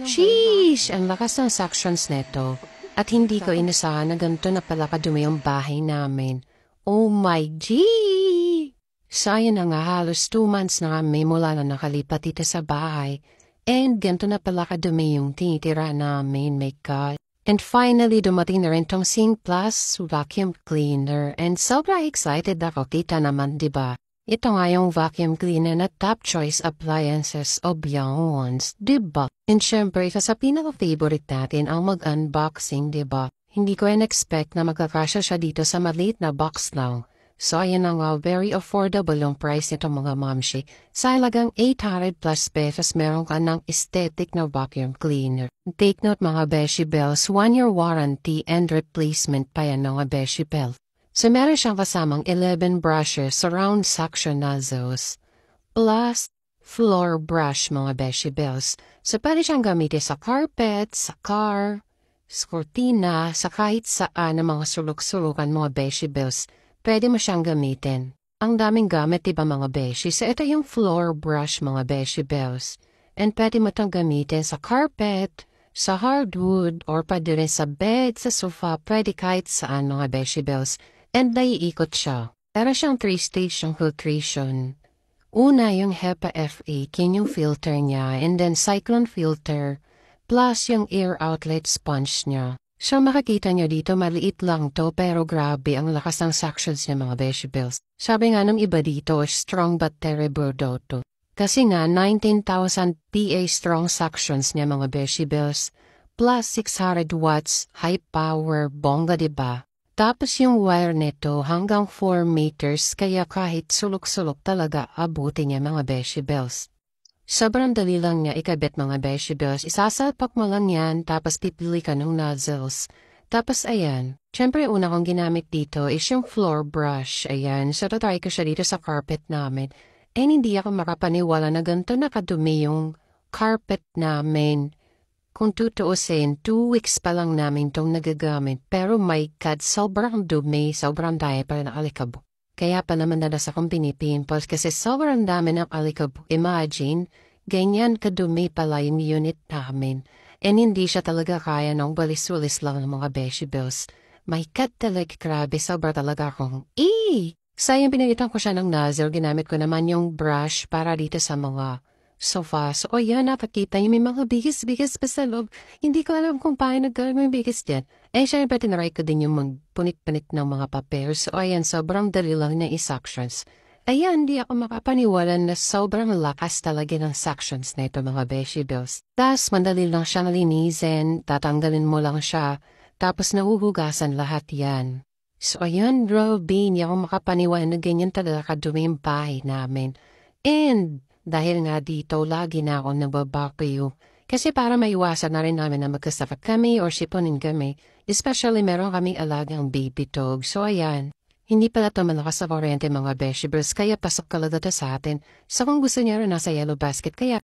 Sheesh! Ang lakas ng suctions neto. At hindi ko inasahan na ganito na pala kadumi ang bahay namin. Oh my G! Sayang na nga halos 2 months na kami mula na nakalipat dito sa bahay. And ganito na pala kadumi yung tinitira namin, my God. And finally, dumating na rin tong Sink Plus vacuum cleaner. And sobrang excited ako, kita naman, diba? Ito nga yung vacuum cleaner na top choice appliances of young ones, diba? And syempre, isa sa pinaka-favorite natin ang mag-unboxing, diba? Hindi ko in-expect na magkakasya siya dito sa maliit na box lang. So ayan na nga, very affordable yung price nito mga mamshi. Sa halagang 800 plus pesos, meron ka ng aesthetic na vacuum cleaner. Take note mga beshi bells, 1-year warranty and replacement pa yan mga beshi bell. So meron siyang kasamang 11 brushes, surround suction nozzles, plus floor brush mga beshi bells. So pwede siyang gamitin sa carpet, sa car, sa kortina, sa kahit saan ng mga sulok-sulukan mga beshi bells. Pwede mo siyang gamitin. Ang daming gamit diba mga beshi? So ito yung floor brush mga beshi bells. And pwede mo itong gamitin sa carpet, sa hardwood, or pwede rin sa bed, sa sofa, pwede kahit saan mga beshi bells. And naiikot siya. Pero siyang 3-stage yung filtration. Una yung HEPA F8, yun yung filter niya, and then cyclone filter, plus yung air outlet sponge niya. So makikita nyo dito maliit lang to pero grabe ang lakas ng suctions niya mga beshi bells. Sabi nga ng iba dito, strong but terrible daw to. Kasi nga 19,000 PA strong suctions niya mga beshi bells. Plus 600 watts, high power, bongga diba? Tapos yung wire nito hanggang 4 meters kaya kahit sulok-sulok talaga abutin niya mga beshi bells. Sobrang dali lang niya ikabit mga beshi bells. Isasalpak mo lang yan, tapos pipili ka ng nozzles. Tapos ayan, syempre una kong ginamit dito is yung floor brush. Ayan, so try ko siya dito sa carpet namin. And hindi ako makapaniwala na ganito nakadumi yung carpet namin. Kung tutuusin, 2 weeks pa lang namin itong nagagamit. Pero my God, sobrang dumi, sobrang daya pa na alikabok. Kaya pa naman nadas akong pinipimples kasi sobrang dami ng alikabok. Imagine, ganyan kadumi pala yung unit namin. And hindi siya talaga kaya ng balis-walis lang ng mga beshi bells. My God talaga, grabe, sobra talaga akong Sayang pinilitan ko siya ng nozzle, ginamit ko naman yung brush para dito sa mga sofa. So ayan, napakita yung may mga bigis-bigis pa sa loob. Hindi ko alam kung paano nagkaroon yung bigis dyan. Eh, syempre, tinaray ko din yung magpunit-punit ng mga papel. So ayan, sobrang dali lang na i-suctions. Ayan, di ako makapaniwala na sobrang lakas talaga ng suctions na ito mga beshi bells. Tapos, mandali lang siya nalinisin, tatanggalin mo lang siya, tapos nahuhugasan lahat yan. So ayan, Robin, di ako makapaniwala na ganyan talaga kadumi yung bahay namin. And dahil nga dito, lagi na ako nababakyo. Kasi para maiwasan na rin namin na magkasakit kami or sipunin kami. Especially meron kaming alagang baby dog. So ayan, hindi pala ito malakas sa kuryente mga beshi bells. Kaya pasok talaga ito sa atin. So kung gusto niya rin nasa yellow basket, kaya